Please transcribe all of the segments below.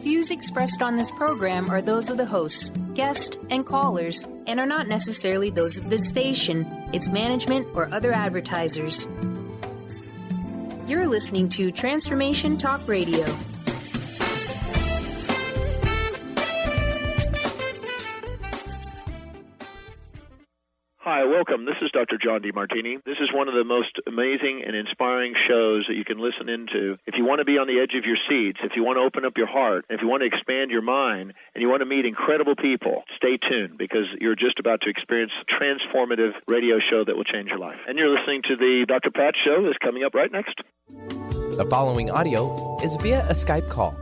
views expressed on this program are those of the hosts, guests, and callers, and are not necessarily those of this station, its management, or other advertisers. You're listening to Transformation Talk Radio. Hi, welcome. This is Dr. John DeMartini. This is one of the most amazing and inspiring shows that you can listen into. If you want to be on the edge of your seats, if you want to open up your heart, if you want to expand your mind, and you want to meet incredible people, stay tuned because you're just about to experience a transformative radio show that will change your life. And you're listening to the Dr. Pat Show that's coming up right next. The following audio is via a Skype call.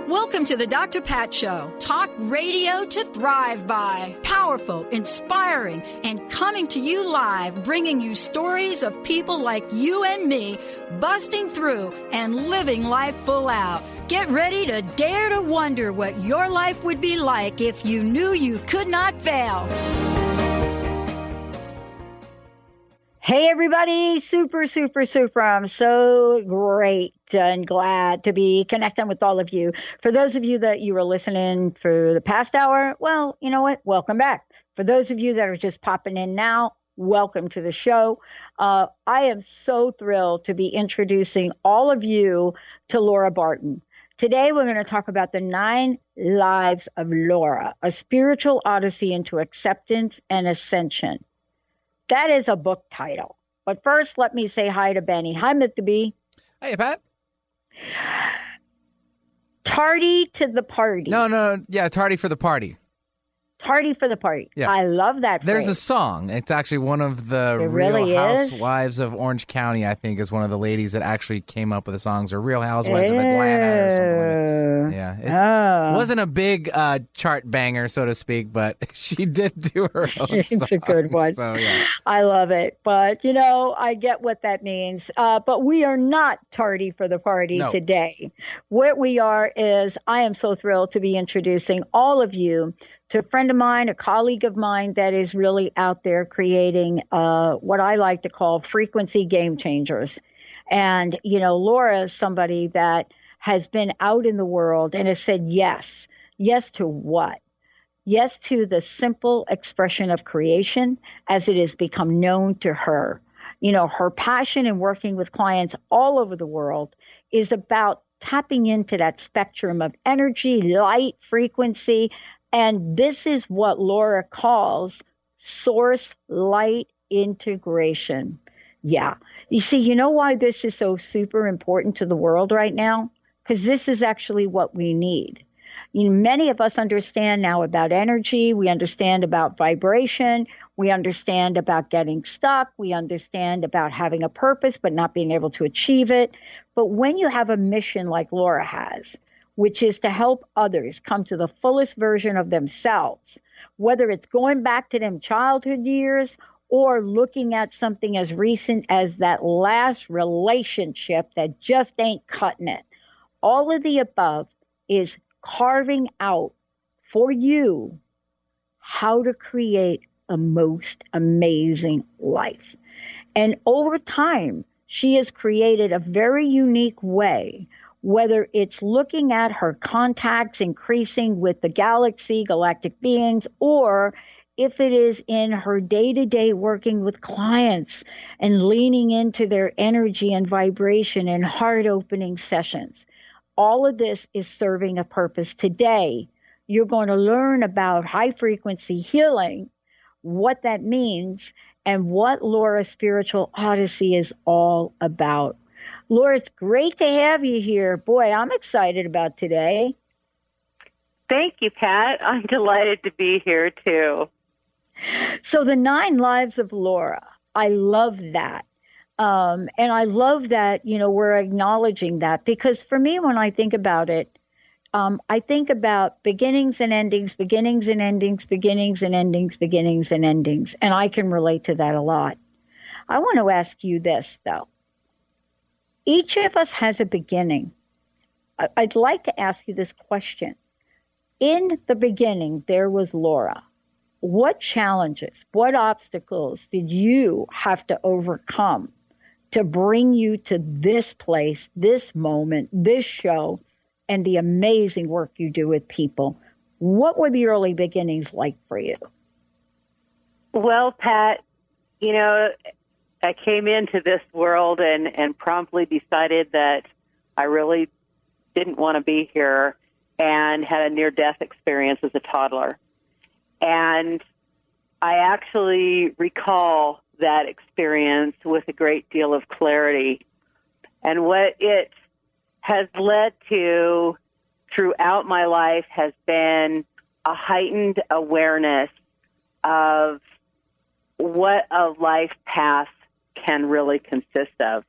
Welcome to the Dr. Pat Show. Talk radio to thrive by. Powerful, inspiring, and coming to you live, bringing you stories of people like you and me, busting through and living life full out. Get ready to dare to wonder what your life would be like if you knew you could not fail. Hey, everybody. Super. I'm so great and glad to be connecting with all of you. For those of you that you were listening for the past hour, well, you know what? Welcome back. For those of you that are just popping in now, welcome to the show. I am so thrilled to be introducing all of you to Laura Barton. Today, we're going to talk about the 9 lives of Laura, a spiritual odyssey into acceptance and ascension. That is a book title. But first, let me say hi to Benny. Hi, Mr. B. Hey, Pat. Tardy to the party. No. Yeah, tardy for the party. Tardy for the party. Yeah. I love that phrase. There's a song. It's actually one of the Real Housewives of Orange County, I think, is one of the ladies that actually came up with the songs, or Real Housewives of Atlanta or something like that. Yeah. It wasn't a big chart banger, so to speak, but she did do her own It's song. a good one. So, yeah. I love it. But, I get what that means. But we are not tardy for the party today. What we are is, I am so thrilled to be introducing all of you to a friend of mine, a colleague of mine that is really out there creating what I like to call frequency game changers. And, Laura is somebody that has been out in the world and has said yes. Yes to what? Yes to the simple expression of creation as it has become known to her. Her passion in working with clients all over the world is about tapping into that spectrum of energy, light, frequency. And this is what Laura calls source light integration. Yeah. You see, you know why this is so super important to the world right now? Because this is actually what we need. Many of us understand now about energy. We understand about vibration. We understand about getting stuck. We understand about having a purpose but not being able to achieve it. But when you have a mission like Laura has, which is to help others come to the fullest version of themselves, whether it's going back to them childhood years or looking at something as recent as that last relationship that just ain't cutting it. All of the above is carving out for you how to create a most amazing life. And over time, she has created a very unique way, whether it's looking at her contacts increasing with the galaxy, galactic beings, or if it is in her day-to-day working with clients and leaning into their energy and vibration in heart-opening sessions. All of this is serving a purpose. Today, you're going to learn about high-frequency healing, what that means, and what Laura's Spiritual Odyssey is all about. Laura, it's great to have you here. Boy, I'm excited about today. Thank you, Pat. I'm delighted to be here, too. So the 9 lives of Laura, I love that. And I love that, we're acknowledging that, because for me, when I think about it, I think about beginnings and endings, beginnings and endings, beginnings and endings, beginnings and endings. And I can relate to that a lot. I want to ask you this, though. Each of us has a beginning. I'd like to ask you this question. In the beginning, there was Laura. What challenges, what obstacles did you have to overcome to bring you to this place, this moment, this show, and the amazing work you do with people. What were the early beginnings like for you? Well, Pat, I came into this world and promptly decided that I really didn't want to be here and had a near-death experience as a toddler. And I actually recall that experience with a great deal of clarity. And what it has led to throughout my life has been a heightened awareness of what a life path can really consist of.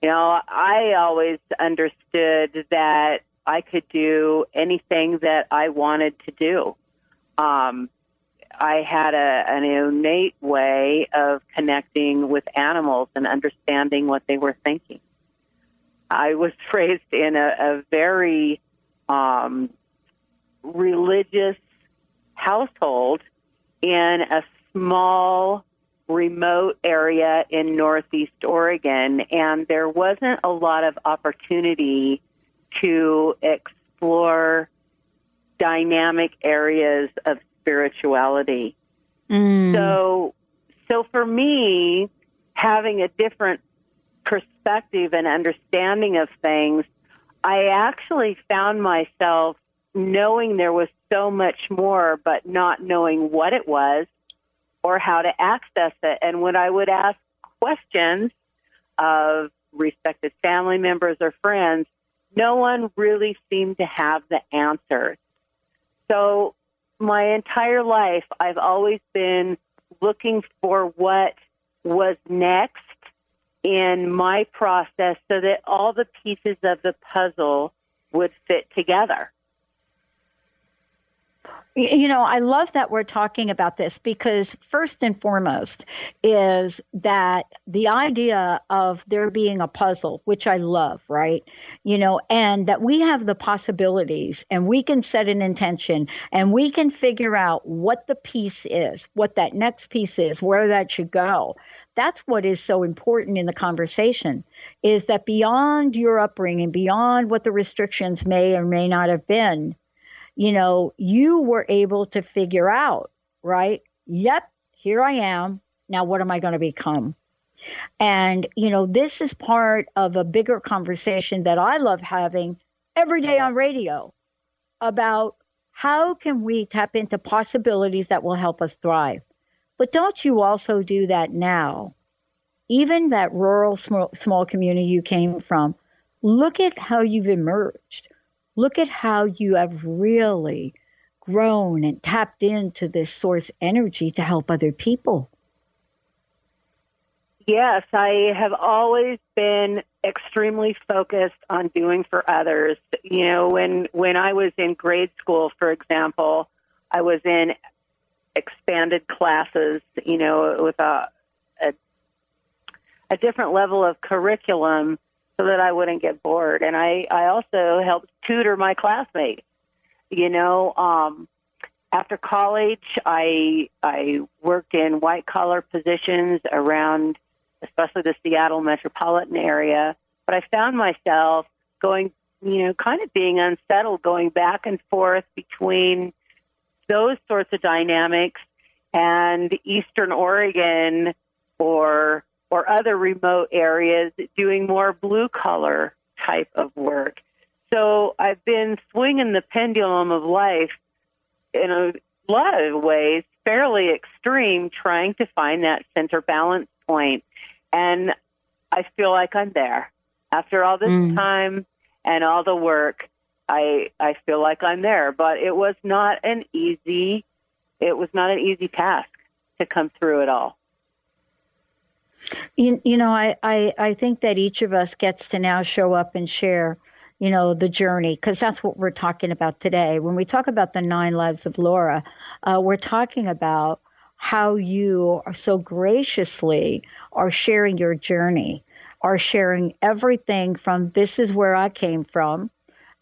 I always understood that I could do anything that I wanted to do. I had an innate way of connecting with animals and understanding what they were thinking. I was raised in a very religious household in a small, remote area in Northeast Oregon, and there wasn't a lot of opportunity to explore dynamic areas of spirituality. So for me, having a different perspective and understanding of things, I actually found myself knowing there was so much more, but not knowing what it was or how to access it. And when I would ask questions of respected family members or friends, no one really seemed to have the answers. So my entire life, I've always been looking for what was next in my process so that all the pieces of the puzzle would fit together. I love that we're talking about this because first and foremost is that the idea of there being a puzzle, which I love, right? And that we have the possibilities and we can set an intention and we can figure out what the piece is, what that next piece is, where that should go. That's what is so important in the conversation, is that beyond your upbringing, beyond what the restrictions may or may not have been, you were able to figure out, right? Yep, here I am. Now, what am I going to become? And, this is part of a bigger conversation that I love having every day on radio about how can we tap into possibilities that will help us thrive. But don't you also do that now? Even that rural small community you came from, look at how you've emerged. Look at how you have really grown and tapped into this source energy to help other people. Yes, I have always been extremely focused on doing for others. When I was in grade school, for example, I was in expanded classes, with a different level of curriculum so that I wouldn't get bored. And I also helped tutor my classmates. After college, I worked in white-collar positions around, especially the Seattle metropolitan area. But I found myself going, kind of being unsettled, going back and forth between those sorts of dynamics and Eastern Oregon or other remote areas doing more blue-collar type of work. So I've been swinging the pendulum of life in a lot of ways, fairly extreme, trying to find that center balance point. And I feel like I'm there. After all this time and all the work, I feel like I'm there. But it was not an easy task to come through it all. I think that each of us gets to now show up and share, the journey, because that's what we're talking about today. When we talk about the 9 lives of Laura, we're talking about how you are so graciously are sharing your journey, are sharing everything from this is where I came from,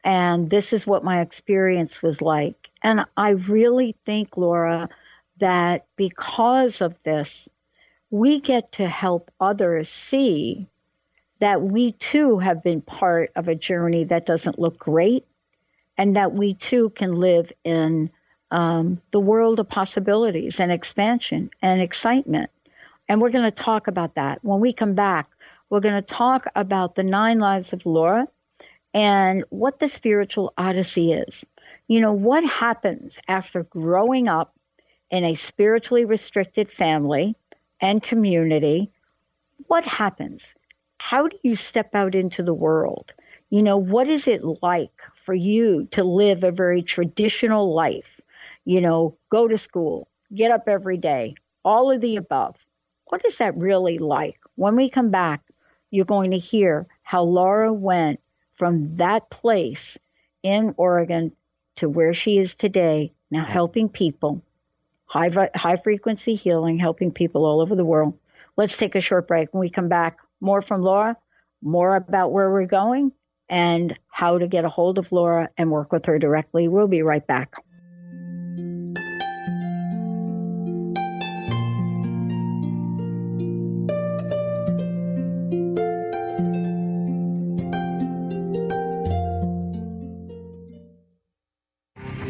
and this is what my experience was like. And I really think, Laura, that because of this, we get to help others see that we too have been part of a journey that doesn't look great, and that we too can live in the world of possibilities and expansion and excitement. And we're going to talk about that. When we come back, we're going to talk about the 9 lives of Laura and what the spiritual Odyssey is. You know, what happens after growing up in a spiritually restricted family and community? What happens? How do you step out into the world? You know, what is it like for you to live a very traditional life? You know, go to school, get up every day, all of the above. What is that really like? When we come back, you're going to hear how Laura went from that place in Oregon to where she is today, now helping people, high frequency healing, helping people all over the world. Let's take a short break. When we come back, more from Laura, more about where we're going, and how to get a hold of Laura and work with her directly. We'll be right back.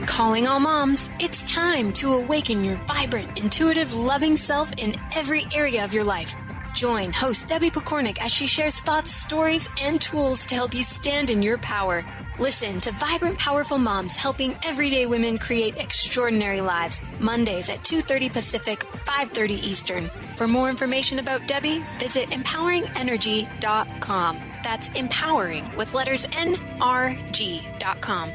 Calling all moms, it's time to awaken your vibrant, intuitive, loving self in every area of your life. Join host Debbie Pokornik as she shares thoughts, stories, and tools to help you stand in your power. Listen to Vibrant, Powerful Moms, helping everyday women create extraordinary lives. Mondays at 2:30 Pacific, 5:30 Eastern. For more information about Debbie, visit empoweringenergy.com. That's empowering with letters NRG.com.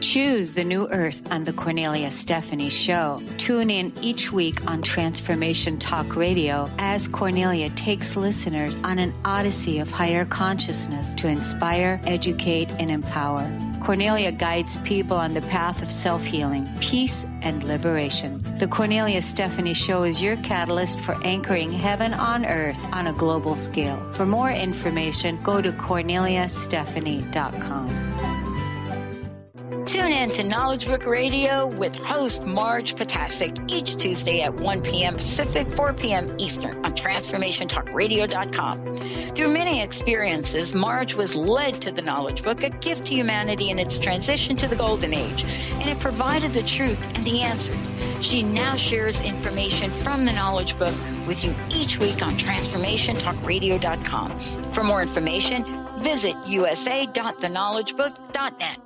Choose the new earth on the Cornelia Stephanie Show. Tune in each week on Transformation Talk Radio as Cornelia takes listeners on an odyssey of higher consciousness to inspire, educate, and empower. Cornelia guides people on the path of self-healing, peace, and liberation. The Cornelia Stephanie Show is your catalyst for anchoring heaven on earth on a global scale. For more information, go to corneliastephanie.com. Tune in to Knowledge Book Radio with host Marge Potasic each Tuesday at 1 p.m. Pacific, 4 p.m. Eastern on TransformationTalkRadio.com. Through many experiences, Marge was led to the Knowledge Book, a gift to humanity in its transition to the Golden Age, and it provided the truth and the answers. She now shares information from the Knowledge Book with you each week on TransformationTalkRadio.com. For more information, visit usa.theknowledgebook.net.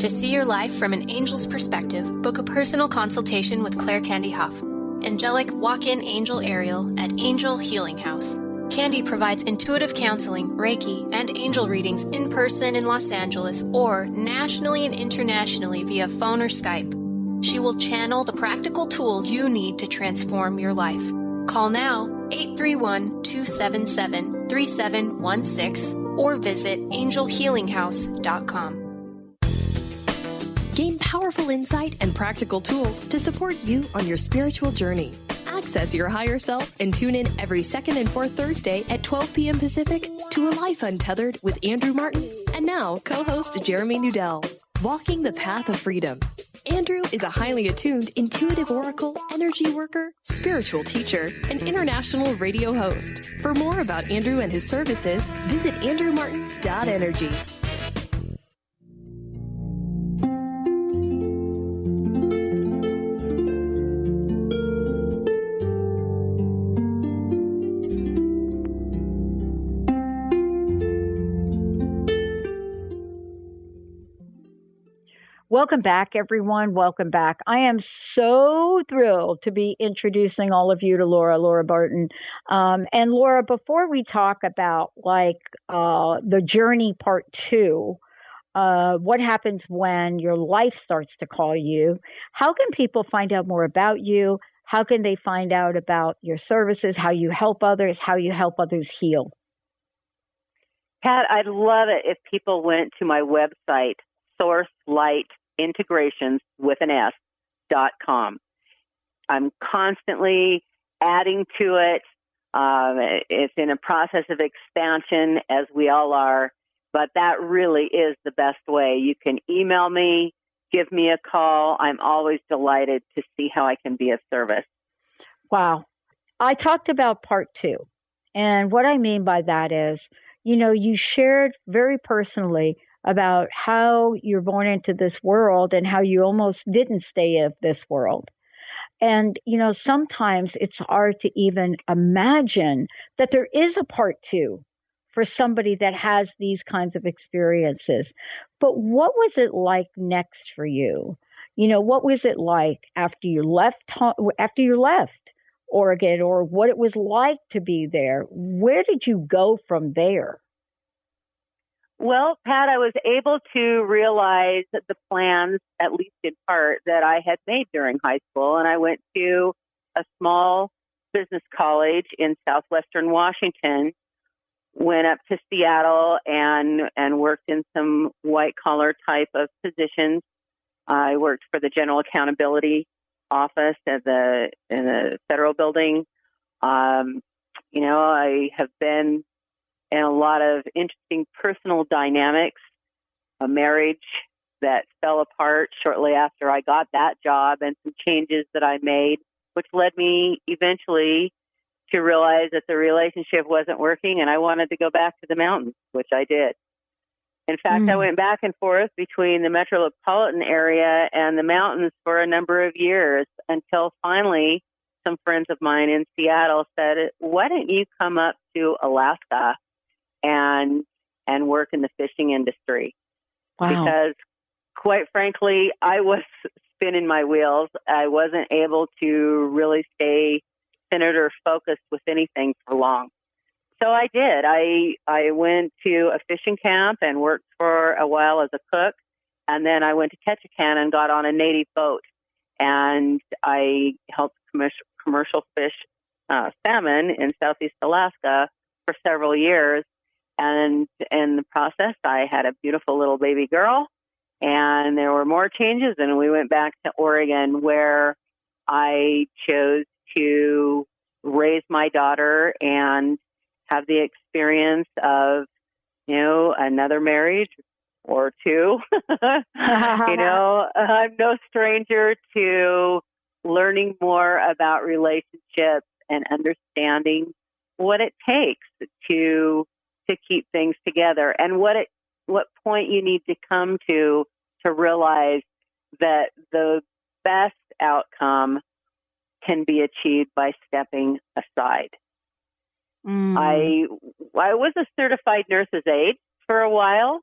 To see your life from an angel's perspective, book a personal consultation with Claire Candy Huff, angelic walk-in angel Ariel at Angel Healing House. Candy provides intuitive counseling, Reiki, and angel readings in person in Los Angeles or nationally and internationally via phone or Skype. She will channel the practical tools you need to transform your life. Call now, 831-277-3716, or visit angelhealinghouse.com. Gain powerful insight and practical tools to support you on your spiritual journey. Access your higher self and tune in every second and fourth Thursday at 12 p.m. Pacific to A Life Untethered with Andrew Martin and now co-host Jeremy Nudell. Walking the Path of Freedom. Andrew is a highly attuned, intuitive oracle, energy worker, spiritual teacher, and international radio host. For more about Andrew and his services, visit andrewmartin.energy. Welcome back, everyone. Welcome back. I am so thrilled to be introducing all of you to Laura Barton. And Laura, before we talk about the journey part 2, what happens when your life starts to call you, how can people find out more about you? How can they find out about your services, how you help others, how you help others heal? Pat, I'd love it if people went to my website, sourcelightintegrations.com. I'm constantly adding to it. It's in a process of expansion, as we all are, but that really is the best way. You can email me, give me a call. I'm always delighted to see how I can be of service. Wow. I talked about part 2, And what I mean by that is, you shared very personally about how you're born into this world and how you almost didn't stay of this world. And, sometimes it's hard to even imagine that there is a part two for somebody that has these kinds of experiences. But what was it like next for you? What was it like after you left Oregon, or what it was like to be there? Where did you go from there? Well, Pat, I was able to realize that the plans, at least in part, that I had made during high school. And I went to a small business college in southwestern Washington, went up to Seattle and worked in some white-collar type of positions. I worked for the General Accountability Office in the federal building. I have been in a lot of interesting personal dynamics, a marriage that fell apart shortly after I got that job, and some changes that I made, which led me eventually to realize that the relationship wasn't working and I wanted to go back to the mountains, which I did. In fact, I went back and forth between the metropolitan area and the mountains for a number of years until finally some friends of mine in Seattle said, why don't you come up to Alaska and work in the fishing industry? Wow. Because quite frankly, I was spinning my wheels. I wasn't able to really stay centered or focused with anything for long. So I did. I went to a fishing camp and worked for a while as a cook. And then I went to Ketchikan and got on a native boat. And I helped commercial fish salmon in Southeast Alaska for several years. And in the process, I had a beautiful little baby girl. And there were more changes. And we went back to Oregon, where I chose to raise my daughter and have the experience of, another marriage or two. I'm no stranger to learning more about relationships and understanding what it takes to keep things together, and what point you need to come to realize that the best outcome can be achieved by stepping aside. I was a certified nurse's aide for a while,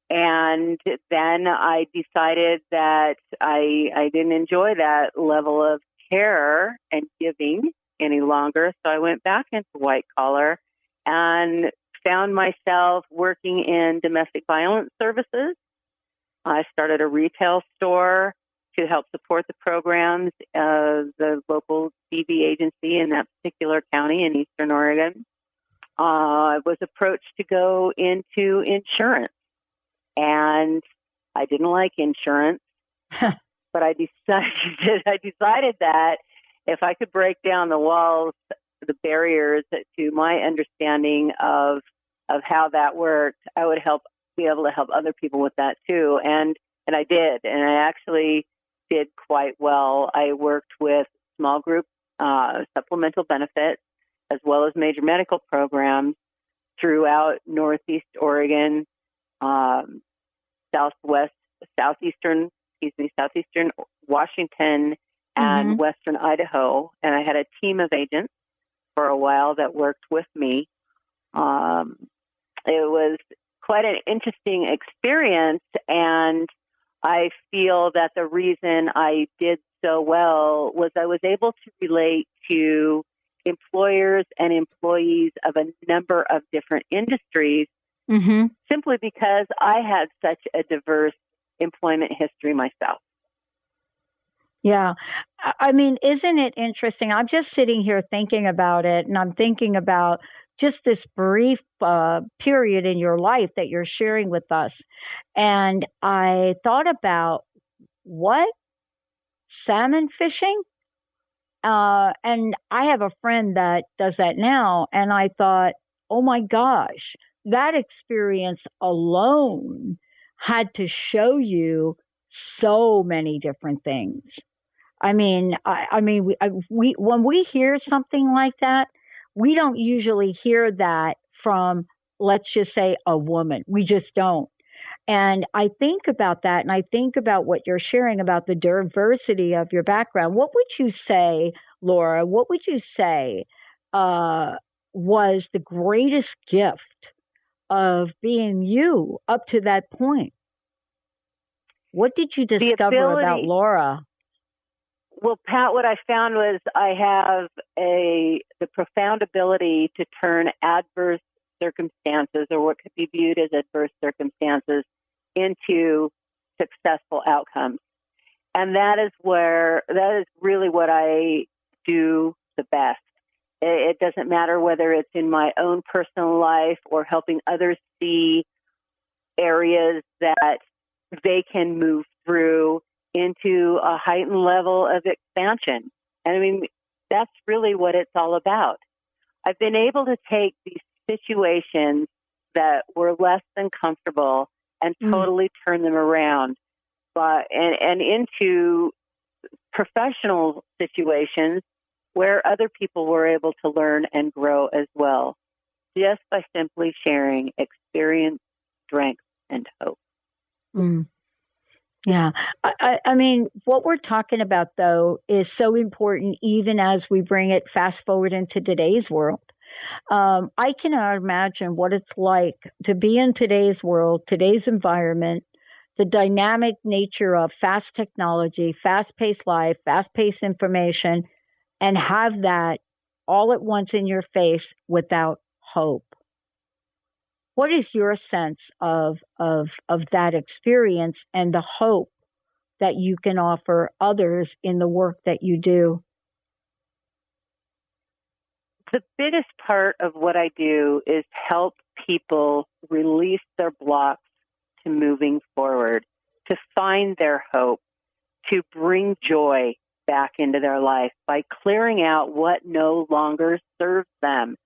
and then I decided that I didn't enjoy that level of care and giving any longer. So I went back into white collar and found myself working in domestic violence services. I started a retail store to help support the programs of the local TV agency in that particular county in Eastern Oregon. I was approached to go into insurance, and I didn't like insurance, but I decided that if I could break down the walls, the barriers to my understanding of how that worked, I would be able to help other people with that too. And I did, and I actually did quite well. I worked with small group supplemental benefits as well as major medical programs throughout Northeast Oregon, Southeastern Washington, and Western Idaho. And I had a team of agents for a while that worked with me. It was quite an interesting experience, and I feel that the reason I did so well was I was able to relate to employers and employees of a number of different industries simply because I had such a diverse employment history myself. Yeah. I mean, isn't it interesting? I'm just sitting here thinking about it, and I'm thinking about just this brief period in your life that you're sharing with us. And I thought about what? Salmon fishing? And I have a friend that does that now. And I thought, oh my gosh, that experience alone had to show you so many different things. I mean, we when we hear something like that, We don't usually hear that from, let's just say, a woman. We just don't. And I think about that, and I think about what you're sharing about the diversity of your background. What would you say, Laura, what would you say was the greatest gift of being you up to that point? What did you discover about Laura? Well, Pat, what I found was I have the profound ability to turn adverse circumstances, or what could be viewed as adverse circumstances, into successful outcomes. And that is really what I do the best. It doesn't matter whether it's in my own personal life or helping others see areas that they can move through into a heightened level of expansion. And I mean, that's really what it's all about. I've been able to take these situations that were less than comfortable and totally turn them around, and into professional situations where other people were able to learn and grow as well, just by simply sharing experience, strength, and hope. Yeah. I mean, what we're talking about, though, is so important, even as we bring it fast forward into today's world. I cannot imagine what it's like to be in today's world, today's environment, the dynamic nature of fast technology, fast-paced life, fast-paced information, and have that all at once in your face without hope. What is your sense of that experience and the hope that you can offer others in the work that you do? The biggest part of what I do is help people release their blocks to moving forward, to find their hope, to bring joy back into their life by clearing out what no longer serves them.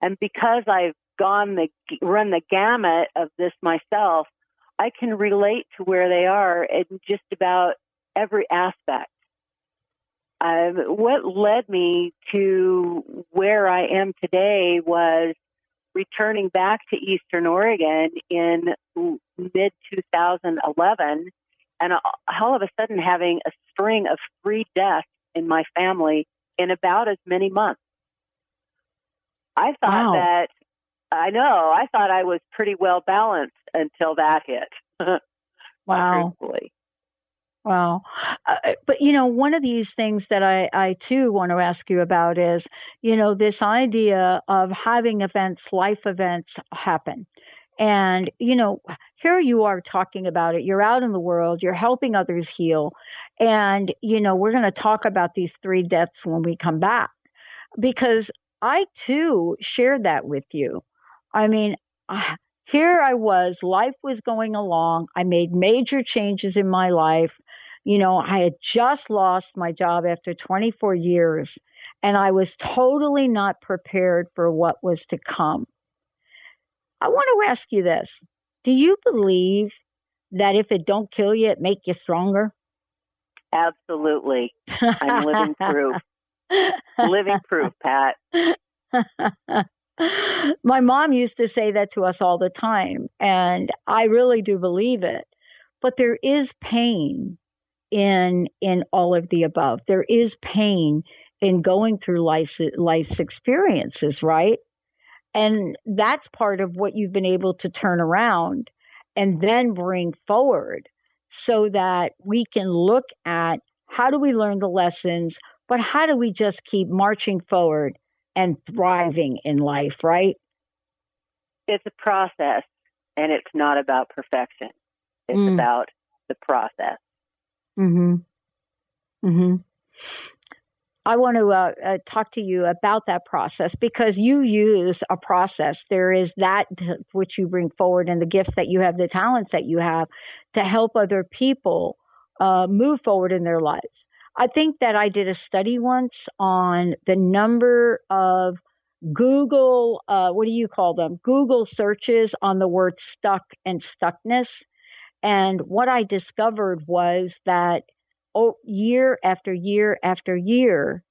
And because I've run the gamut of this myself, I can relate to where they are in just about every aspect. What led me to where I am today was returning back to Eastern Oregon in mid-2011, and all of a sudden having a string of 3 deaths in my family in about as many months. I thought I thought I was pretty well balanced until that hit. Wow. Truthfully. Wow. But, one of these things that I too want to ask you about is, this idea of having events, life events happen. And, here you are talking about it. You're out in the world. You're helping others heal. And, we're going to talk about these 3 deaths when we come back, because I too shared that with you. I mean, here I was, life was going along. I made major changes in my life. I had just lost my job after 24 years, and I was totally not prepared for what was to come. I want to ask you this. Do you believe that if it don't kill you, it make you stronger? Absolutely. I'm living proof. Living proof, Pat. My mom used to say that to us all the time, and I really do believe it. But there is pain in all of the above. There is pain in going through life's experiences, right? And that's part of what you've been able to turn around and then bring forward, so that we can look at how do we learn the lessons, but how do we just keep marching forward and thriving in life, right? It's a process, and it's not about perfection. It's about the process. I want to talk to you about that process, because you use a process. There is that which you bring forward, and the gifts that you have, the talents that you have to help other people move forward in their lives. I think that I did a study once on the number of Google, what do you call them? Google searches on the word stuck and stuckness. And what I discovered was that year after year after year,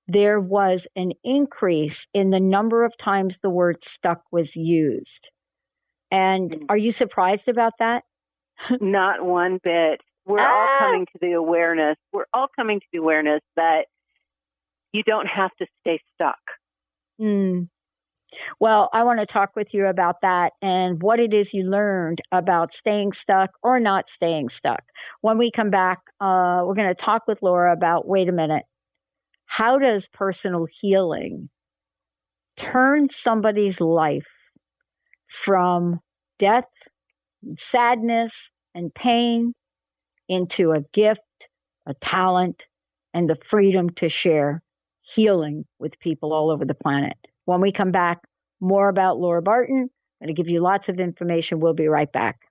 there was an increase in the number of times the word stuck was used. And are you surprised about that? Not one bit. We're all coming to the awareness. We're all coming to the awareness that you don't have to stay stuck. Well, I want to talk with you about that and what it is you learned about staying stuck or not staying stuck. When we come back, we're going to talk with Laura about, wait a minute, how does personal healing turn somebody's life from death, sadness, and pain into a gift, a talent, and the freedom to share healing with people all over the planet? When we come back, more about Laura Barton. I'm going to give you lots of information. We'll be right back.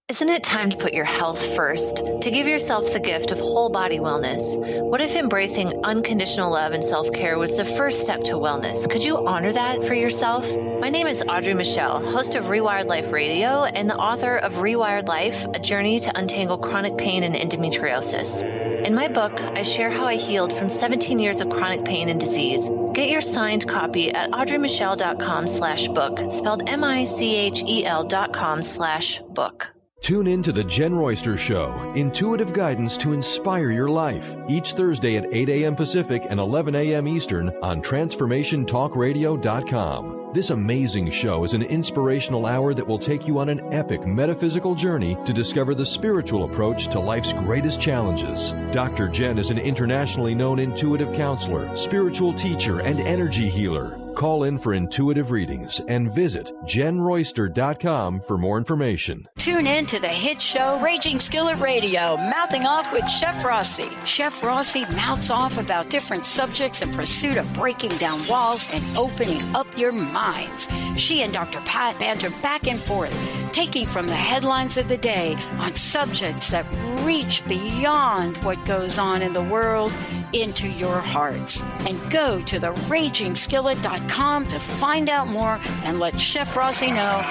Isn't it time to put your health first, to give yourself the gift of whole body wellness? What if embracing unconditional love and self-care was the first step to wellness? Could you honor that for yourself? My name is Audrey Michelle, host of Rewired Life Radio and the author of Rewired Life, A Journey to Untangle Chronic Pain and Endometriosis. In my book, I share how I healed from 17 years of chronic pain and disease. Get your signed copy at audreymichelle.com/book, spelled MICHEL.com/book. Tune in to The Jen Royster Show, intuitive guidance to inspire your life, each Thursday at 8 a.m. Pacific and 11 a.m. Eastern on TransformationTalkRadio.com. This amazing show is an inspirational hour that will take you on an epic metaphysical journey to discover the spiritual approach to life's greatest challenges. Dr. Jen is an internationally known intuitive counselor, spiritual teacher, and energy healer. Call in for intuitive readings and visit JenRoyster.com for more information. Tune in to the hit show Raging Skillet Radio, Mouthing Off with Chef Rossi. Chef Rossi mouths off about different subjects in pursuit of breaking down walls and opening up your minds. She and Dr. Pat banter back and forth, taking from the headlines of the day on subjects that reach beyond what goes on in the world into your hearts. And go to theragingskillet.com to find out more and let Chef Rossi know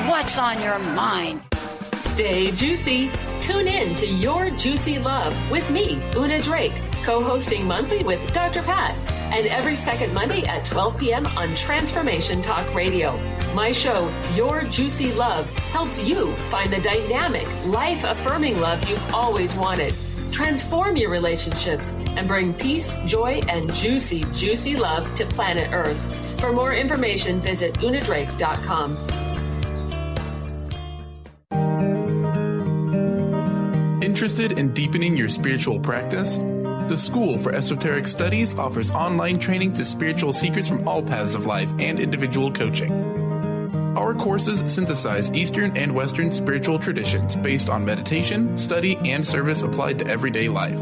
what's on your mind. Stay juicy. Tune in to Your Juicy Love with me, Una Drake, co-hosting monthly with Dr. Pat, and every second Monday at 12 p.m. on Transformation Talk Radio. My show, Your Juicy Love, helps you find the dynamic, life-affirming love you've always wanted. Transform your relationships and bring peace, joy, and juicy, juicy love to planet Earth. For more information, visit unadrake.com. Interested in deepening your spiritual practice? The School for Esoteric Studies offers online training to spiritual seekers from all paths of life and individual coaching. Our courses synthesize Eastern and Western spiritual traditions based on meditation, study, and service applied to everyday life.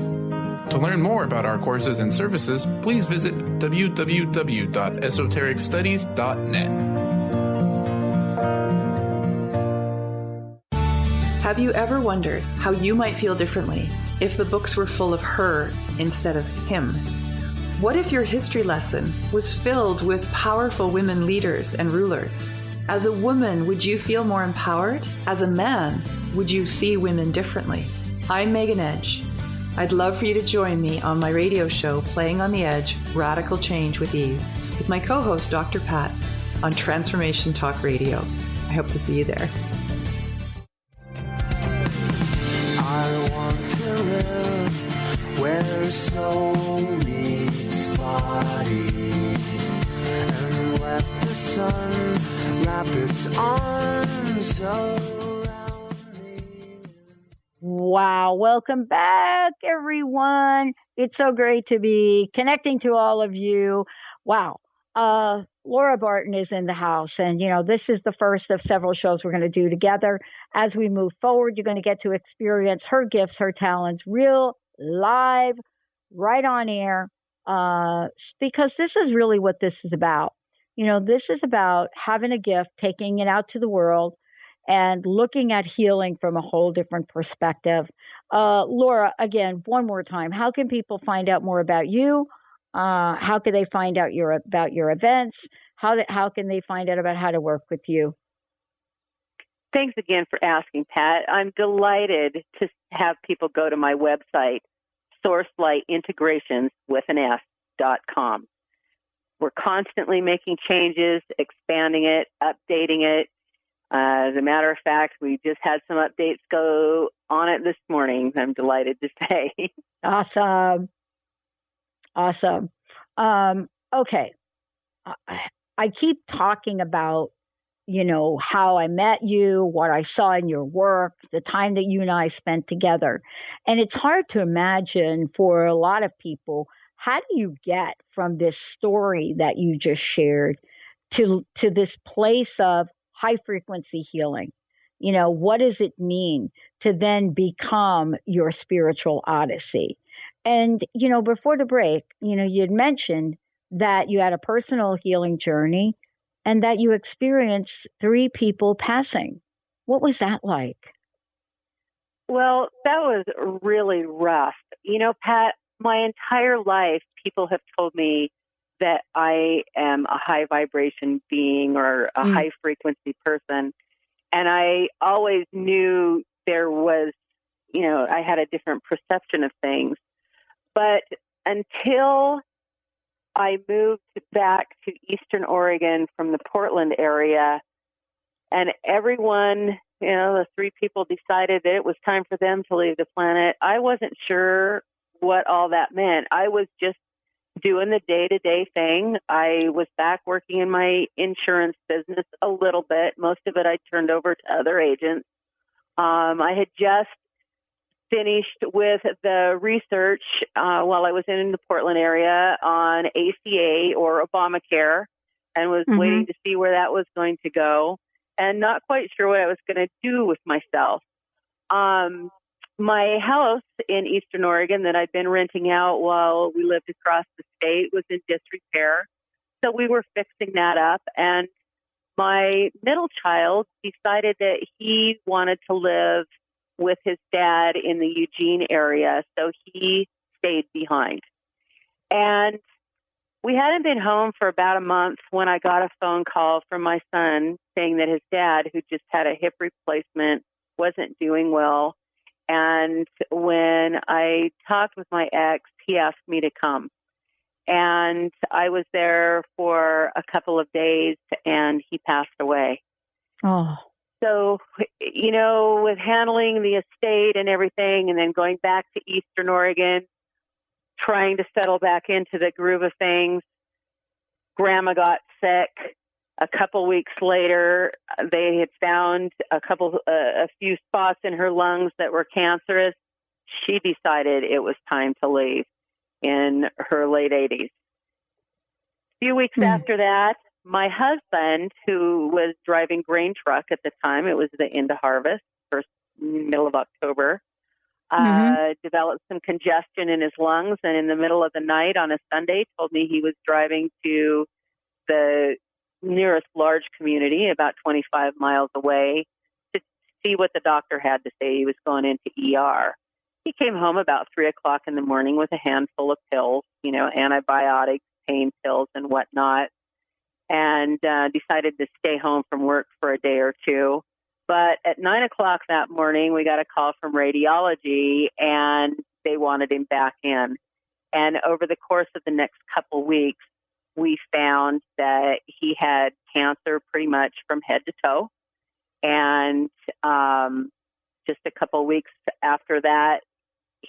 To learn more about our courses and services, please visit www.esotericstudies.net. Have you ever wondered how you might feel differently if the books were full of her instead of him? What if your history lesson was filled with powerful women leaders and rulers? As a woman, would you feel more empowered? As a man, would you see women differently? I'm Megan Edge. I'd love for you to join me on my radio show, Playing on the Edge, Radical Change with Ease, with my co-host, Dr. Pat, on Transformation Talk Radio. I hope to see you there. I want to live where soul meets body, and let the sun wrap its arms around me. Wow, welcome back, everyone. It's so great to be connecting to all of you. Wow. Laura Barton is in the house, and this is the first of several shows we're going to do together. As we move forward, you're going to get to experience her gifts, her talents, real, live, right on air, because this is really what this is about. This is about having a gift, taking it out to the world, and looking at healing from a whole different perspective. Laura, again, one more time, how can people find out more about you, How can they find out about your events? How can they find out about how to work with you? Thanks again for asking, Pat. I'm delighted to have people go to my website, sourcelightintegrations.com. We're constantly making changes, expanding it, updating it. As a matter of fact, we just had some updates go on it this morning, I'm delighted to say. Awesome. Okay. I keep talking about, how I met you, what I saw in your work, the time that you and I spent together. And it's hard to imagine for a lot of people, how do you get from this story that you just shared to this place of high frequency healing? What does it mean to then become your spiritual odyssey? And, before the break, you had mentioned that you had a personal healing journey and that you experienced 3 people passing. What was that like? Well, that was really rough. Pat, my entire life, people have told me that I am a high vibration being or a high frequency person. And I always knew there was, I had a different perception of things. But until I moved back to Eastern Oregon from the Portland area, and everyone, the 3 people decided that it was time for them to leave the planet, I wasn't sure what all that meant. I was just doing the day-to-day thing. I was back working in my insurance business a little bit. Most of it I turned over to other agents. I had just finished with the research while I was in the Portland area on ACA or Obamacare, and was waiting to see where that was going to go, and not quite sure what I was going to do with myself. My house in Eastern Oregon that I'd been renting out while we lived across the state was in disrepair, so we were fixing that up, and my middle child decided that he wanted to live with his dad in the Eugene area, so he stayed behind. And we hadn't been home for about a month when I got a phone call from my son saying that his dad, who just had a hip replacement, wasn't doing well. And when I talked with my ex, he asked me to come. And I was there for a couple of days, and he passed away. Oh. So, with handling the estate and everything, and then going back to Eastern Oregon, trying to settle back into the groove of things, Grandma got sick. A couple weeks later, they had found a few spots in her lungs that were cancerous. She decided it was time to leave in her late 80s. A few weeks after that, my husband, who was driving grain truck at the time, it was the end of harvest, middle of October, developed some congestion in his lungs, and in the middle of the night on a Sunday told me he was driving to the nearest large community, about 25 miles away, to see what the doctor had to say. He was going into ER. He came home about 3 o'clock in the morning with a handful of pills, antibiotics, pain pills, and whatnot, and decided to stay home from work for a day or two. But at 9 o'clock that morning, we got a call from radiology, and they wanted him back in. And over the course of the next couple weeks, we found that he had cancer pretty much from head to toe. And just a couple weeks after that,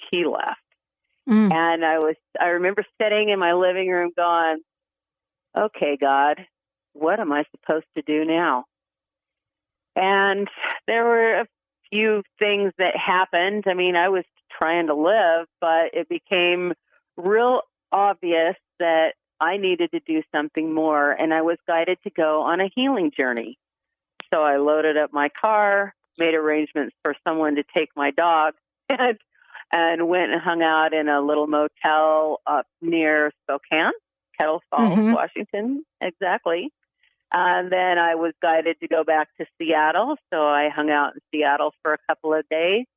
he left. And I remember sitting in my living room going, okay, God, what am I supposed to do now? And there were a few things that happened. I mean, I was trying to live, but it became real obvious that I needed to do something more, and I was guided to go on a healing journey. So I loaded up my car, made arrangements for someone to take my dog, and went and hung out in a little motel up near Spokane, Kettle Falls, Washington, exactly. And then I was guided to go back to Seattle, so I hung out in Seattle for a couple of days.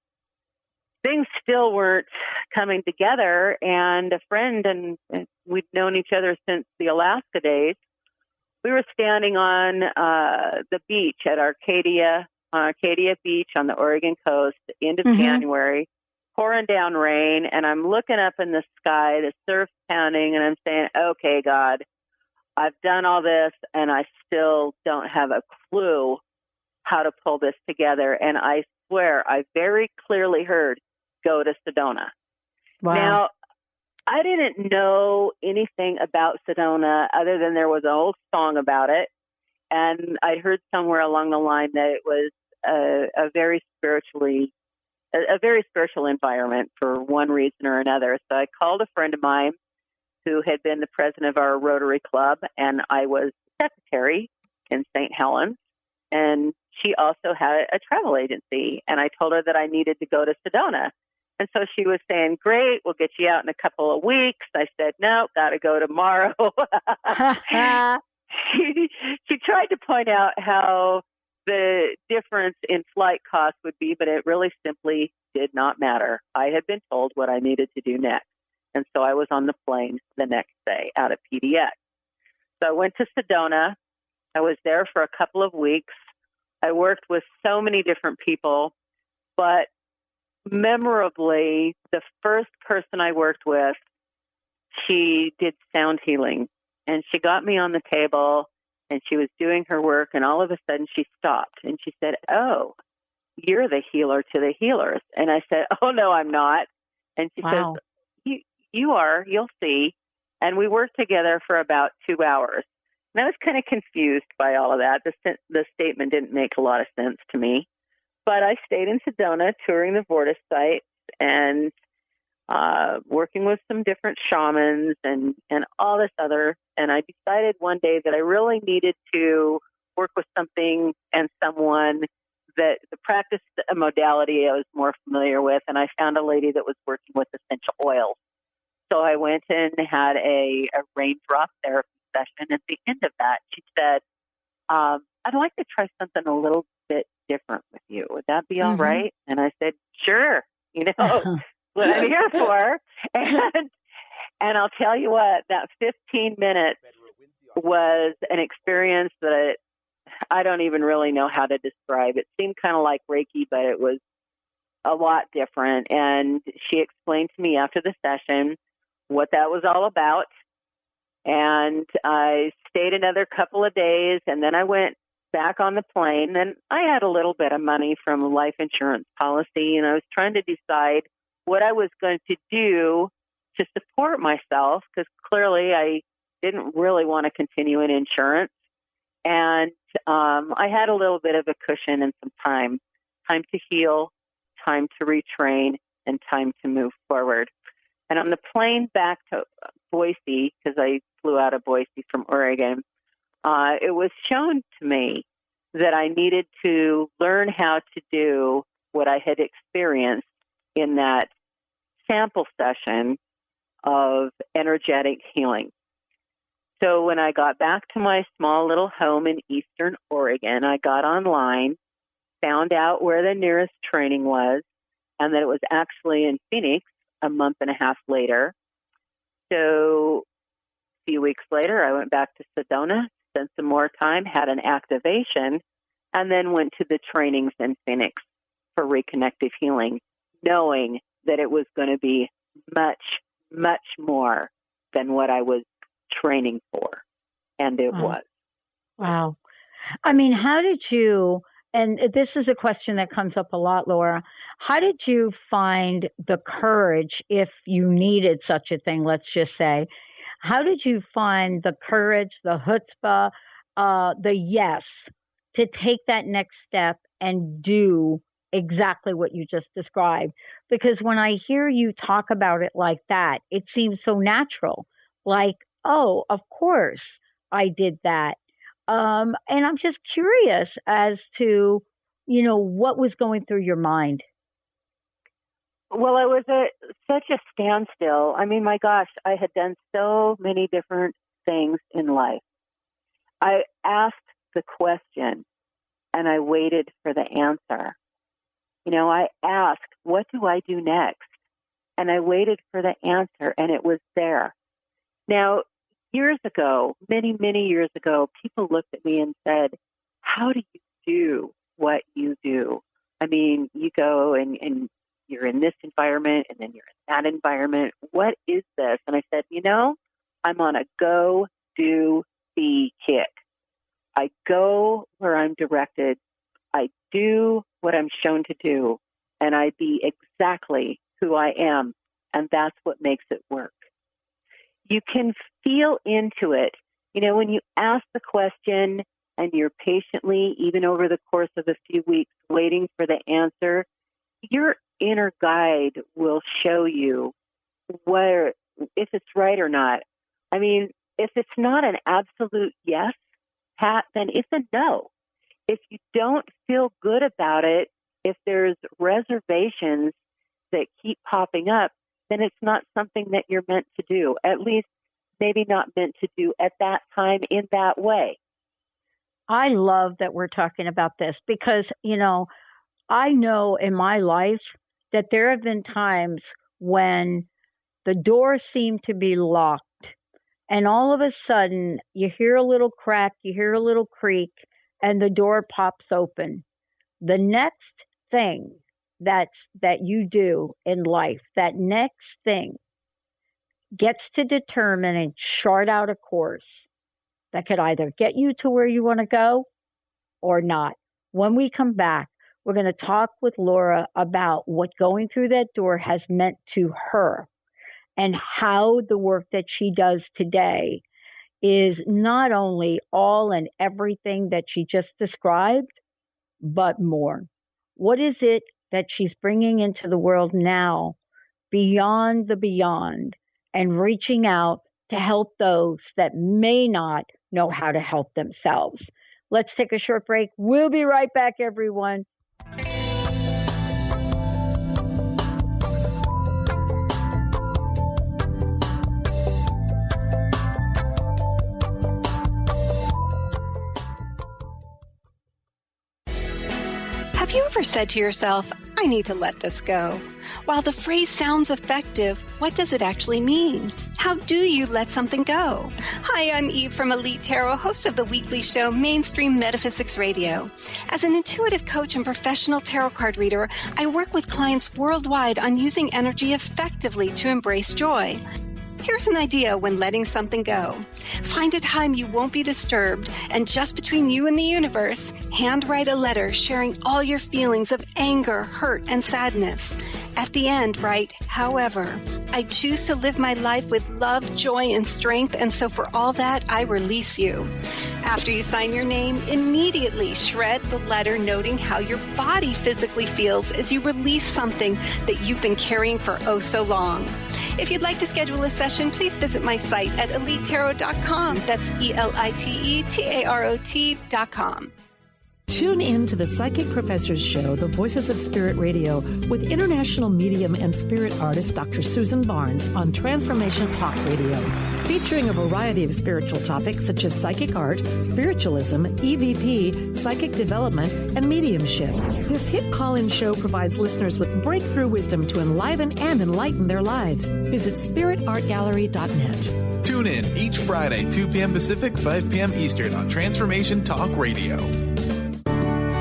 things still weren't coming together. And a friend, and we'd known each other since the Alaska days, we were standing on the beach at Arcadia Beach on the Oregon coast, end of January, pouring down rain, and I'm looking up in the sky, the surf's pounding, and I'm saying, okay, God, I've done all this, and I still don't have a clue how to pull this together. And I swear, I very clearly heard, go to Sedona. Wow. Now, I didn't know anything about Sedona other than there was an old song about it. And I'd heard somewhere along the line that it was a very spiritual environment for one reason or another. So I called a friend of mine who had been the president of our Rotary Club, and I was secretary in St. Helens. And she also had a travel agency. And I told her that I needed to go to Sedona. And so she was saying, great, we'll get you out in a couple of weeks. I said, no, got to go tomorrow. She tried to point out how the difference in flight costs would be, but it really simply did not matter. I had been told what I needed to do next. And so I was on the plane the next day out of PDX. So I went to Sedona. I was there for a couple of weeks. I worked with so many different people, but memorably, the first person I worked with, she did sound healing, and she got me on the table, and she was doing her work, and all of a sudden she stopped, and she said, oh, you're the healer to the healers. And I said, oh, no, I'm not. And she says, you are, you'll see. And we worked together for about 2 hours. And I was kind of confused by all of that. The statement didn't make a lot of sense to me. But I stayed in Sedona touring the Vortis sites and working with some different shamans and all this other. And I decided one day that I really needed to work with something and someone that the practice modality I was more familiar with. And I found a lady that was working with essential oils. So I went and had a raindrop therapy session. At the end of that, she said, I'd like to try something a little bit different with you. Would that be all right? And I said, sure, what I'm here for. And I'll tell you what, that 15 minutes was an experience that I don't even really know how to describe. It seemed kind of like Reiki, but it was a lot different. And she explained to me after the session what that was all about. And I stayed another couple of days, and then I went back on the plane. And I had a little bit of money from a life insurance policy, and I was trying to decide what I was going to do to support myself, because clearly I didn't really want to continue in insurance. And I had a little bit of a cushion and some time to heal, time to retrain, and time to move forward. And on the plane back to Boise, because I flew out of Boise from Oregon, it was shown to me that I needed to learn how to do what I had experienced in that sample session of energetic healing. So when I got back to my small little home in Eastern Oregon, I got online, found out where the nearest training was, and that it was actually in Phoenix a month and a half later. So a few weeks later, I went back to Sedona, spent some more time, had an activation, and then went to the trainings in Phoenix for reconnective healing, knowing that it was going to be much, much more than what I was training for. And it was. Wow. I mean, how did you, and this is a question that comes up a lot, Laura, how did you find the courage, if you needed such a thing, let's just say, how did you find the courage, the chutzpah, the yes, to take that next step and do exactly what you just described? Because when I hear you talk about it like that, it seems so natural. Like, oh, of course I did that. And I'm just curious as to, what was going through your mind. Well, it was such a standstill. I mean, my gosh, I had done so many different things in life. I asked the question and I waited for the answer. I asked, what do I do next? And I waited for the answer, and it was there. Now, years ago, many, many years ago, people looked at me and said, how do you do what you do? I mean, you go and you're in this environment, and then you're in that environment. What is this? And I said, I'm on a go, do, be kick. I go where I'm directed. I do what I'm shown to do, and I be exactly who I am, and that's what makes it work. You can feel into it. When you ask the question and you're patiently, even over the course of a few weeks, waiting for the answer, your inner guide will show you if it's right or not. I mean, if it's not an absolute yes, Pat, then it's a no. If you don't feel good about it, if there's reservations that keep popping up, then it's not something that you're meant to do, at least maybe not meant to do at that time in that way. I love that we're talking about this because, I know in my life that there have been times when the doors seem to be locked, and all of a sudden you hear a little crack, you hear a little creak, and the door pops open. The next thing that you do in life, that next thing gets to determine and chart out a course that could either get you to where you want to go or not. When we come back, we're going to talk with Laura about what going through that door has meant to her and how the work that she does today is not only all and everything that she just described, but more. What is it that she's bringing into the world now beyond the beyond and reaching out to help those that may not know how to help themselves? Let's take a short break. We'll be right back, everyone. Have you ever said to yourself, I need to let this go? While the phrase sounds effective, what does it actually mean? How do you let something go? Hi, I'm Eve from Elite Tarot, host of the weekly show Mainstream Metaphysics Radio. As an intuitive coach and professional tarot card reader, I work with clients worldwide on using energy effectively to embrace joy. Here's an idea when letting something go. Find a time you won't be disturbed, and just between you and the universe, handwrite a letter sharing all your feelings of anger, hurt, and sadness. At the end, write, however, I choose to live my life with love, joy, and strength, and so for all that, I release you. After you sign your name, immediately shred the letter noting how your body physically feels as you release something that you've been carrying for oh so long. If you'd like to schedule a session, please visit my site at elitetarot.com. That's ELITETAROT.com. Tune in to the Psychic Professors Show, The Voices of Spirit Radio, with international medium and spirit artist Dr. Susan Barnes on Transformation Talk Radio, featuring a variety of spiritual topics such as psychic art, spiritualism, EVP, psychic development, and mediumship. This hit call-in show provides listeners with breakthrough wisdom to enliven and enlighten their lives. Visit spiritartgallery.net. Tune in each Friday, 2 p.m. Pacific, 5 p.m. Eastern on Transformation Talk Radio.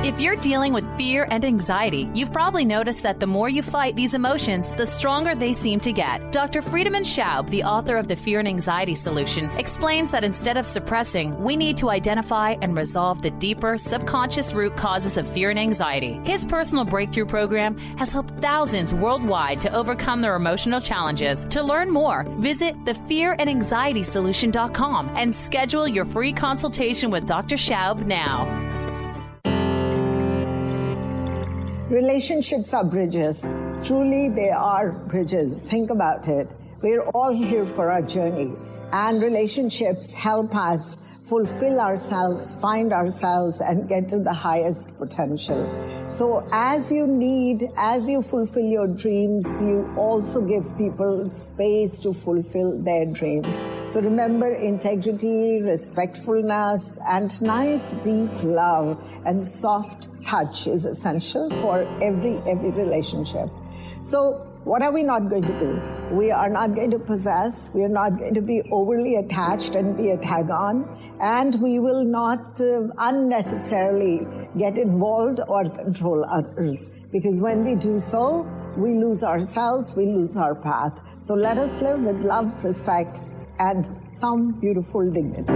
If you're dealing with fear and anxiety, you've probably noticed that the more you fight these emotions, the stronger they seem to get. Dr. Friedemann Schaub, the author of The Fear and Anxiety Solution, explains that instead of suppressing, we need to identify and resolve the deeper subconscious root causes of fear and anxiety. His personal breakthrough program has helped thousands worldwide to overcome their emotional challenges. To learn more, visit thefearandanxietysolution.com and schedule your free consultation with Dr. Schaub now. Relationships are bridges. Truly, they are bridges. Think about it. We're all here for our journey. And relationships help us fulfill ourselves, find ourselves, and get to the highest potential. So as you fulfill your dreams, you also give people space to fulfill their dreams. So remember, integrity, respectfulness, and nice, deep love and soft touch is essential for every relationship. So what are we not going to do? We are not going to possess. We are not going to be overly attached and be a tag-on. And we will not unnecessarily get involved or control others. Because when we do so, we lose ourselves, we lose our path. So let us live with love, respect, and some beautiful dignity.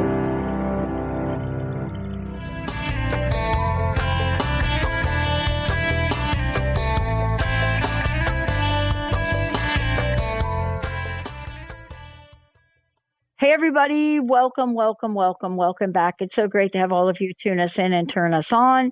Hey, everybody. Welcome back. It's so great to have all of you tune us in and turn us on.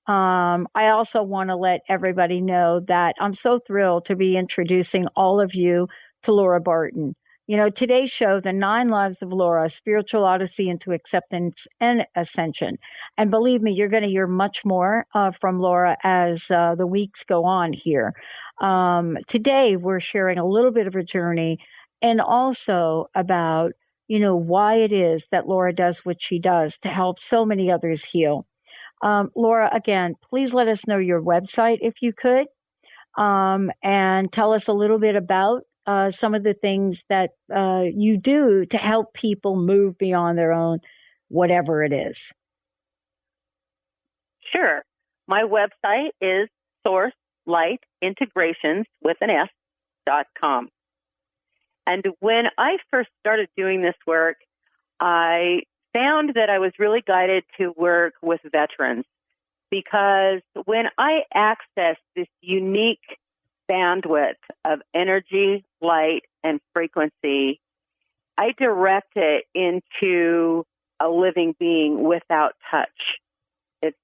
I also want to let everybody know that I'm so thrilled to be introducing all of you to Laura Barton. You know, today's show, The 9 Lives of Laura, Spiritual Odyssey into Acceptance and Ascension. And believe me, you're going to hear much more from Laura as the weeks go on here. Today, we're sharing a little bit of a journey and also about why it is that Laura does what she does to help so many others heal. Laura, again, please let us know your website if you could, and tell us a little bit about some of the things that you do to help people move beyond their own, whatever it is. Sure. My website is sourcelightintegrations.com. And when I first started doing this work, I found that I was really guided to work with veterans, because when I access this unique bandwidth of energy, light, and frequency, I direct it into a living being without touch. It's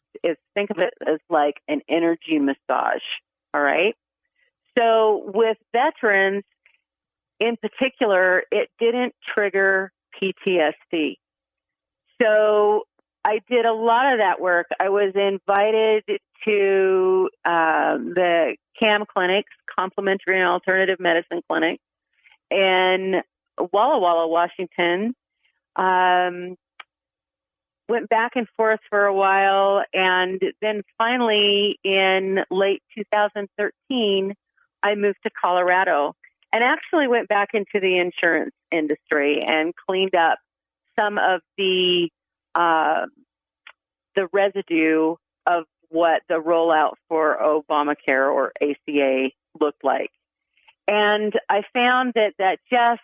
think of it as like an energy massage, all right? So with veterans, in particular, it didn't trigger PTSD. So I did a lot of that work. I was invited to the CAM clinics, Complementary and Alternative Medicine Clinic, in Walla Walla, Washington. Went back and forth for a while, and then finally in late 2013, I moved to Colorado. And actually went back into the insurance industry and cleaned up some of the residue of what the rollout for Obamacare or ACA looked like. And I found that just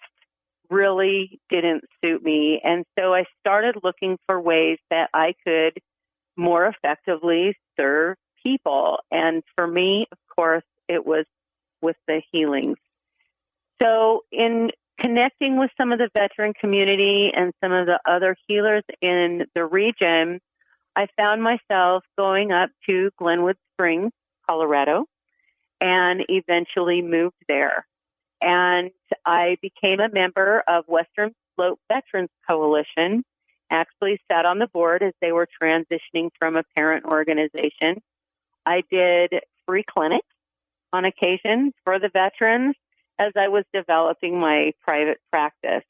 really didn't suit me. And so I started looking for ways that I could more effectively serve people. And for me, of course, it was with the healings. So in connecting with some of the veteran community and some of the other healers in the region, I found myself going up to Glenwood Springs, Colorado, and eventually moved there. And I became a member of Western Slope Veterans Coalition, actually sat on the board as they were transitioning from a parent organization. I did free clinics on occasion for the veterans as I was developing my private practice.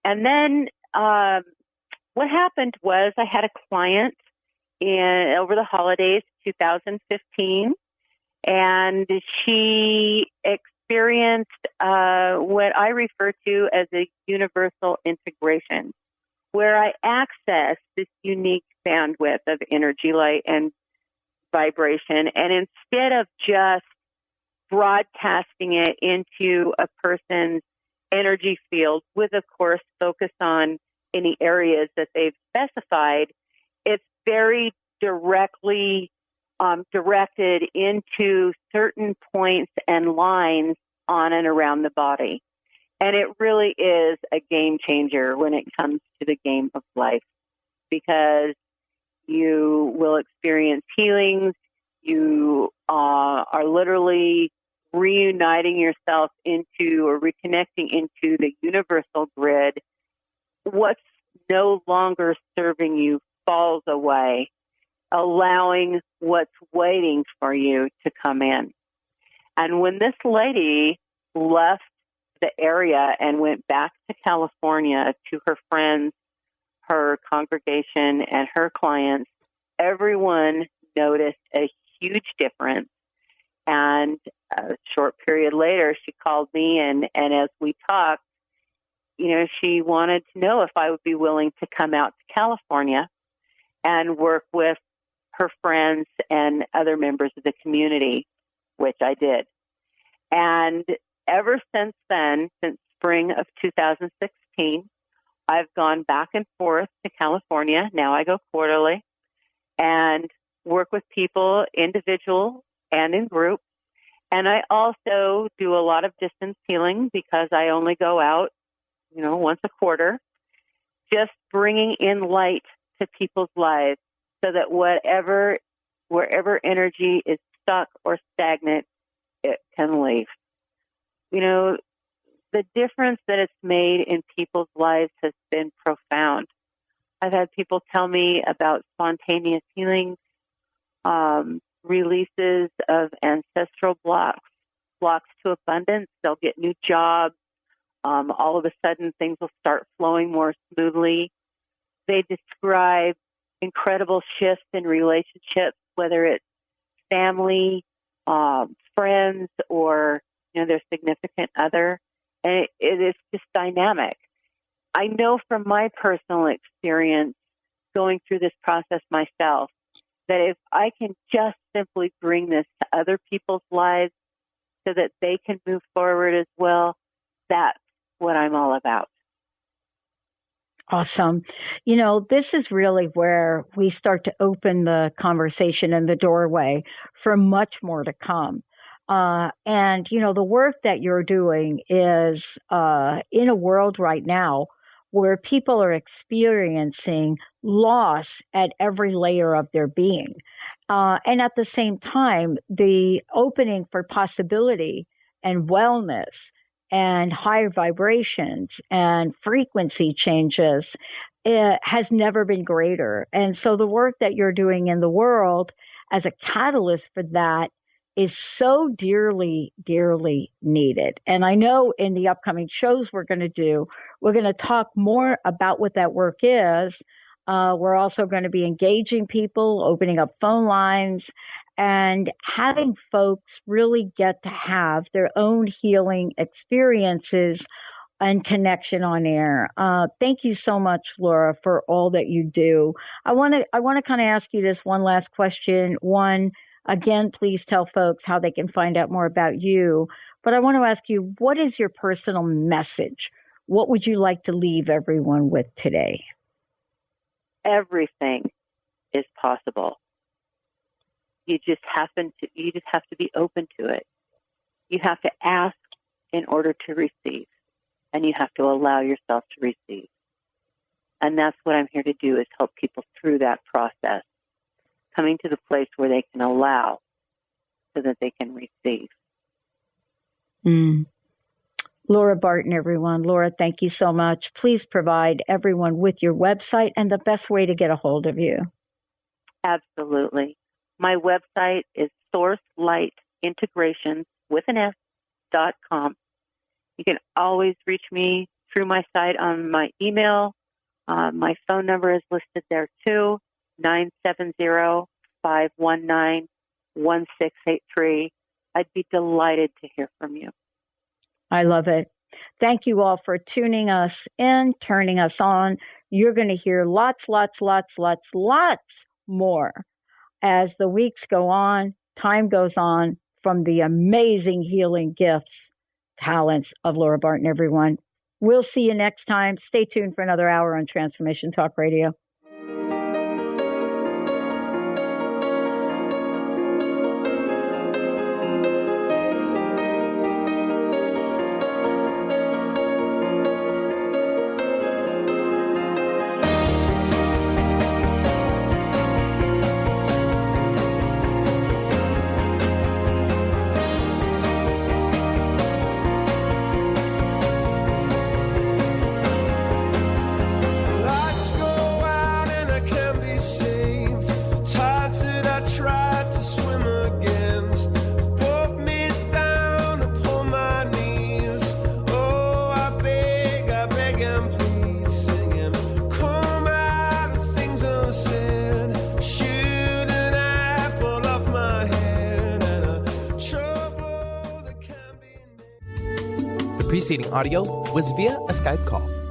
And then what happened was I had a client over the holidays, 2015, and she experienced what I refer to as a universal integration, where I access this unique bandwidth of energy, light, and vibration. And instead of just broadcasting it into a person's energy field with, of course, focus on any areas that they've specified, it's very directly directed into certain points and lines on and around the body. And it really is a game changer when it comes to the game of life, because you will experience healings. You are literally reuniting yourself into or reconnecting into the universal grid what's no longer serving you falls away, allowing what's waiting for you to come in. And when this lady left the area and went back to California to her friends, her congregation, and her clients, everyone noticed a huge difference. And a short period later, she called me, and as we talked, she wanted to know if I would be willing to come out to California and work with her friends and other members of the community, which I did. And ever since then, since spring of 2016, I've gone back and forth to California. Now I go quarterly and work with people, individual and in group. And I also do a lot of distance healing because I only go out, once a quarter, just bringing in light to people's lives so that wherever energy is stuck or stagnant, it can leave. The difference that it's made in people's lives has been profound. I've had people tell me about spontaneous healing, releases of ancestral blocks to abundance. They'll get new jobs. All of a sudden, things will start flowing more smoothly. They describe incredible shifts in relationships, whether it's family, friends, or their significant other. And it is just dynamic. I know from my personal experience going through this process myself that if I can just simply bring this to other people's lives so that they can move forward as well, that's what I'm all about. Awesome. This is really where we start to open the conversation and the doorway for much more to come. And the work that you're doing is in a world right now where people are experiencing loss at every layer of their being. And at the same time, the opening for possibility and wellness and higher vibrations and frequency changes has never been greater. And so the work that you're doing in the world as a catalyst for that is so dearly, dearly needed. And I know in the upcoming shows we're going to talk more about what that work is. We're also going to be engaging people, opening up phone lines, and having folks really get to have their own healing experiences and connection on air. Thank you so much, Laura, for all that you do. I want to kind of ask you this one last question. Again, please tell folks how they can find out more about you. But I want to ask you, what is your personal message? What would you like to leave everyone with today? Everything is possible. You just have to be open to it. You have to ask in order to receive, and you have to allow yourself to receive. And that's what I'm here to do, is help people through that process, coming to the place where they can allow so that they can receive. Laura Barton, everyone. Laura, thank you so much. Please provide everyone with your website and the best way to get a hold of you. Absolutely. My website is sourcelightintegrations.com. You can always reach me through my site on my email. My phone number is listed there too, 970-519-1683. I'd be delighted to hear from you. I love it. Thank you all for tuning us in, turning us on. You're going to hear lots more as the weeks go on, time goes on, from the amazing healing gifts, talents of Laura Barton, everyone. We'll see you next time. Stay tuned for another hour on Transformation Talk Radio. I tried to swim against brought me down upon my knees. Oh, I beg and plead, singing, come out of things unsaid. Shoot an apple off my head and a trouble that can be. The preceding audio was via a Skype call.